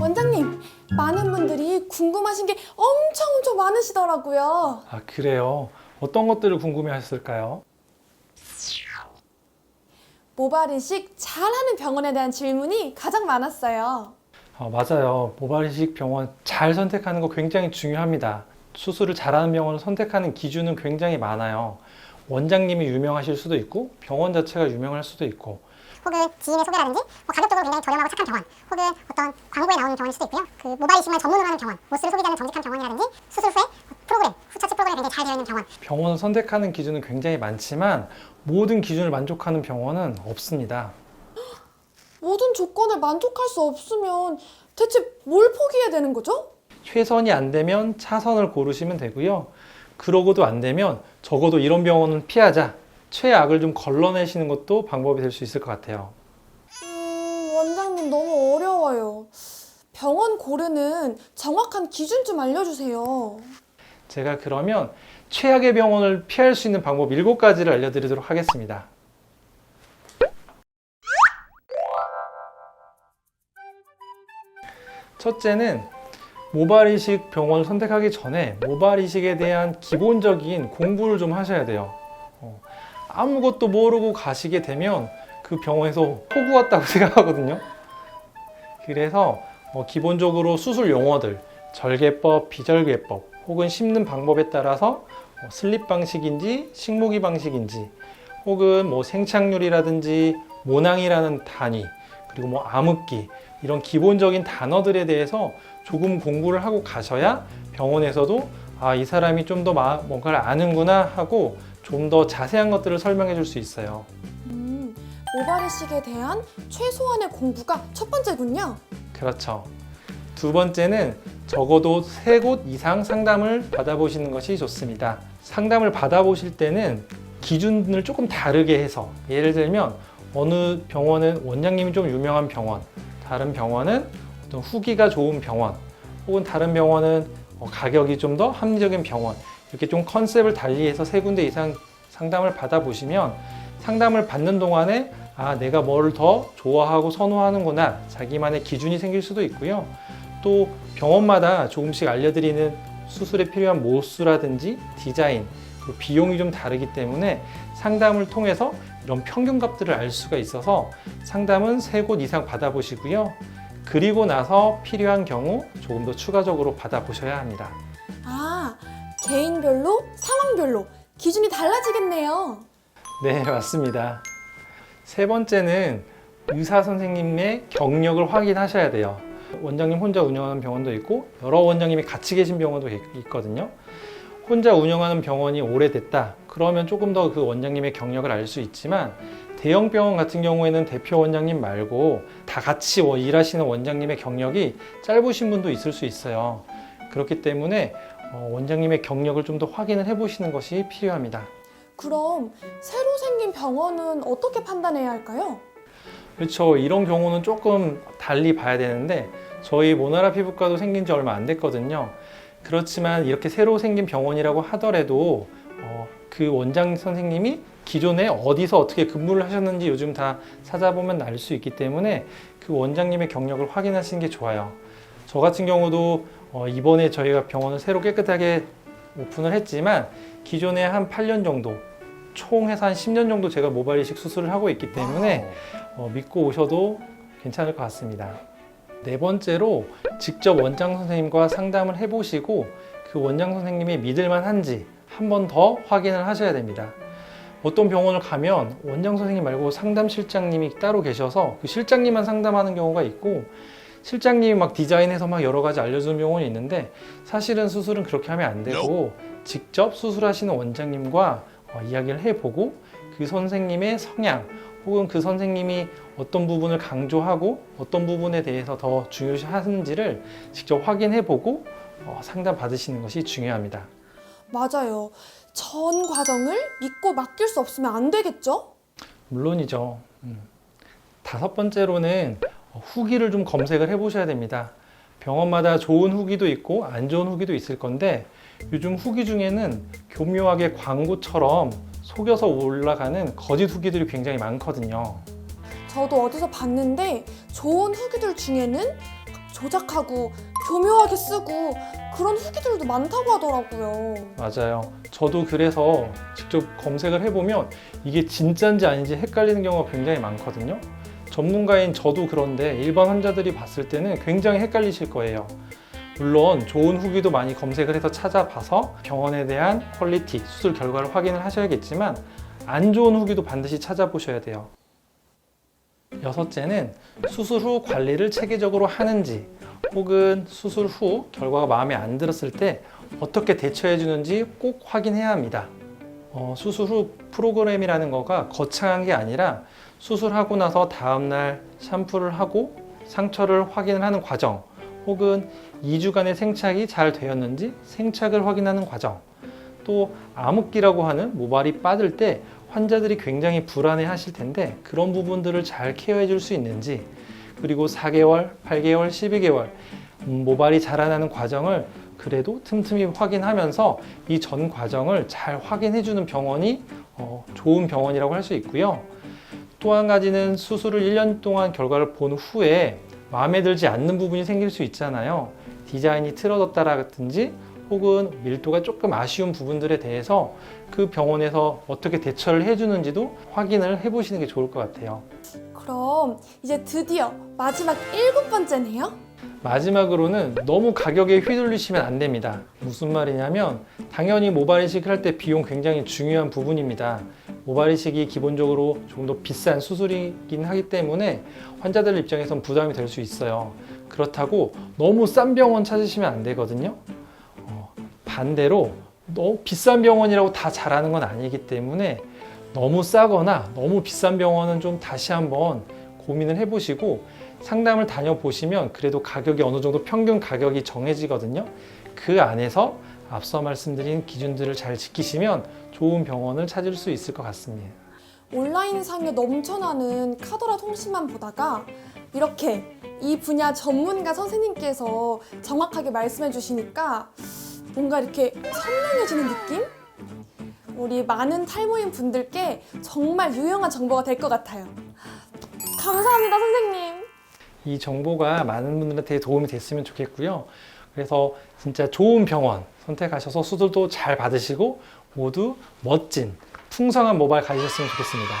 원장님, 많은 분들이 궁금하신 게 엄청 많으시더라고요. 아, 그래요? 어떤 것들을 궁금해 하셨을까요? 모발 이식 잘하는 병원에 대한 질문이 가장 많았어요. 맞아요. 모발 이식 병원 잘 선택하는 거 굉장히 중요합니다. 수술을 잘하는 병원을 선택하는 기준은 굉장히 많아요. 원장님이 유명하실 수도 있고 병원 자체가 유명할 수도 있고, 혹은 지인의 소개라든지 가격적으로 굉장히 저렴하고 착한 병원, 혹은 어떤 광고에 나오는 병원일 수도 있고요. 그 모발 이식만 전문으로 하는 병원, 모스를 속이지 않는 정직한 병원이라든지 수술 후에 프로그램, 후처치 프로그램이 굉장히 잘 되어 있는 병원. 병원을 선택하는 기준은 굉장히 많지만 모든 기준을 만족하는 병원은 없습니다. 모든 조건을 만족할 수 없으면 대체 뭘 포기해야 되는 거죠? 최선이 안 되면 차선을 고르시면 되고요. 그러고도 안 되면 적어도 이런 병원은 피하자, 최악을 좀 걸러내시는 것도 방법이 될 수 있을 것 같아요. 원장님 너무 어려워요. 병원 고르는 정확한 기준 좀 알려주세요. 제가 그러면 최악의 병원을 피할 수 있는 방법 7가지를 알려드리도록 하겠습니다. 첫째는 모발 이식 병원을 선택하기 전에 모발 이식에 대한 기본적인 공부를 좀 하셔야 돼요. 아무것도 모르고 가시게 되면 그 병원에서 호구 왔다고 생각하거든요. 그래서 기본적으로 수술 용어들, 절개법, 비절개법, 혹은 심는 방법에 따라서 슬립 방식인지 식모기 방식인지, 혹은 생착률이라든지 모낭이라는 단위, 그리고 암흑기, 이런 기본적인 단어들에 대해서 조금 공부를 하고 가셔야 병원에서도 이 사람이 좀 더 뭔가를 아는구나 하고 좀 더 자세한 것들을 설명해 줄 수 있어요. 모발 이식에 대한 최소한의 공부가 첫 번째군요. 그렇죠. 두 번째는 적어도 3곳 이상 상담을 받아보시는 것이 좋습니다. 상담을 받아보실 때는 기준을 조금 다르게 해서, 예를 들면 어느 병원은 원장님이 좀 유명한 병원, 다른 병원은 어떤 후기가 좋은 병원, 혹은 다른 병원은 가격이 좀 더 합리적인 병원, 이렇게 좀 컨셉을 달리해서 3군데 이상 상담을 받아보시면 상담을 받는 동안에 내가 뭘 더 좋아하고 선호하는구나, 자기만의 기준이 생길 수도 있고요. 또 병원마다 조금씩 알려드리는 수술에 필요한 모수라든지 디자인, 그 비용이 좀 다르기 때문에 상담을 통해서 이런 평균값들을 알 수가 있어서 상담은 3곳 이상 받아보시고요. 그리고 나서 필요한 경우 조금 더 추가적으로 받아보셔야 합니다. 개인별로, 상황별로 기준이 달라지겠네요. 네, 맞습니다. 세 번째는 의사 선생님의 경력을 확인하셔야 돼요. 원장님 혼자 운영하는 병원도 있고 여러 원장님이 같이 계신 병원도 있거든요. 혼자 운영하는 병원이 오래됐다 그러면 조금 더 그 원장님의 경력을 알 수 있지만, 대형 병원 같은 경우에는 대표 원장님 말고 다 같이 일하시는 원장님의 경력이 짧으신 분도 있을 수 있어요. 그렇기 때문에 원장님의 경력을 좀 더 확인을 해보시는 것이 필요합니다. 그럼 새로 생긴 병원은 어떻게 판단해야 할까요? 그렇죠. 이런 경우는 조금 달리 봐야 되는데, 저희 모나라 피부과도 생긴 지 얼마 안 됐거든요. 그렇지만 이렇게 새로 생긴 병원이라고 하더라도 그 원장 선생님이 기존에 어디서 어떻게 근무를 하셨는지 요즘 다 찾아보면 알 수 있기 때문에 그 원장님의 경력을 확인하시는 게 좋아요. 저 같은 경우도 이번에 저희가 병원을 새로 깨끗하게 오픈을 했지만 기존에 한 8년 정도, 총 해서 한 10년 정도 제가 모발 이식 수술을 하고 있기 때문에 믿고 오셔도 괜찮을 것 같습니다. 네 번째로 직접 원장 선생님과 상담을 해보시고 그 원장 선생님이 믿을만한지 한 번 더 확인을 하셔야 됩니다. 어떤 병원을 가면 원장 선생님 말고 상담실장님이 따로 계셔서 그 실장님만 상담하는 경우가 있고, 실장님이 디자인해서 여러 가지 알려주는 병원이 있는데, 사실은 수술은 그렇게 하면 안 되고 직접 수술하시는 원장님과 이야기를 해보고 그 선생님의 성향, 혹은 그 선생님이 어떤 부분을 강조하고 어떤 부분에 대해서 더 중요시하는지를 직접 확인해보고 상담 받으시는 것이 중요합니다. 맞아요. 저는 과정을 믿고 맡길 수 없으면 안 되겠죠? 물론이죠. 5번째로는 후기를 좀 검색을 해보셔야 됩니다. 병원마다 좋은 후기도 있고 안 좋은 후기도 있을 건데 요즘 후기 중에는 교묘하게 광고처럼 속여서 올라가는 거짓 후기들이 굉장히 많거든요. 저도 어디서 봤는데 좋은 후기들 중에는 조작하고 교묘하게 쓰고 그런 후기들도 많다고 하더라고요. 맞아요. 저도 그래서 직접 검색을 해보면 이게 진짜인지 아닌지 헷갈리는 경우가 굉장히 많거든요. 전문가인 저도 그런데 일반 환자들이 봤을 때는 굉장히 헷갈리실 거예요. 물론 좋은 후기도 많이 검색을 해서 찾아봐서 병원에 대한 퀄리티, 수술 결과를 확인을 하셔야겠지만 안 좋은 후기도 반드시 찾아보셔야 돼요. 6째는 수술 후 관리를 체계적으로 하는지 혹은 수술 후 결과가 마음에 안 들었을 때 어떻게 대처해 주는지 꼭 확인해야 합니다. 수술 후 프로그램이라는 거가 거창한 게 아니라 수술하고 나서 다음날 샴푸를 하고 상처를 확인을 하는 과정 혹은 2주간의 생착이 잘 되었는지 생착을 확인하는 과정, 또 암흑기라고 하는 모발이 빠질 때 환자들이 굉장히 불안해 하실 텐데 그런 부분들을 잘 케어해 줄 수 있는지, 그리고 4개월, 8개월, 12개월 모발이 자라나는 과정을 그래도 틈틈이 확인하면서 이 전 과정을 잘 확인해 주는 병원이 좋은 병원이라고 할 수 있고요. 또 한 가지는 수술을 1년 동안 결과를 본 후에 마음에 들지 않는 부분이 생길 수 있잖아요. 디자인이 틀어졌다라든지 혹은 밀도가 조금 아쉬운 부분들에 대해서 그 병원에서 어떻게 대처를 해주는지도 확인을 해보시는 게 좋을 것 같아요. 그럼 이제 드디어 마지막 7번째네요. 마지막으로는 너무 가격에 휘둘리시면 안 됩니다. 무슨 말이냐면 당연히 모발 이식을 할 때 비용 굉장히 중요한 부분입니다. 모발 이식이 기본적으로 조금 더 비싼 수술이긴 하기 때문에 환자들 입장에선 부담이 될 수 있어요. 그렇다고 너무 싼 병원 찾으시면 안 되거든요. 반대로 너무 비싼 병원이라고 다 잘하는 건 아니기 때문에 너무 싸거나 너무 비싼 병원은 좀 다시 한번 고민을 해보시고 상담을 다녀보시면 그래도 가격이 어느 정도 평균 가격이 정해지거든요. 그 안에서 앞서 말씀드린 기준들을 잘 지키시면 좋은 병원을 찾을 수 있을 것 같습니다. 온라인상에 넘쳐나는 카더라 통신만 보다가 이렇게 이 분야 전문가 선생님께서 정확하게 말씀해 주시니까 뭔가 이렇게 선명해지는 느낌? 우리 많은 탈모인 분들께 정말 유용한 정보가 될 것 같아요. 감사합니다, 선생님. 이 정보가 많은 분들한테 도움이 됐으면 좋겠고요. 그래서 진짜 좋은 병원 선택하셔서 수술도 잘 받으시고 모두 멋진 풍성한 모발 가지셨으면 좋겠습니다.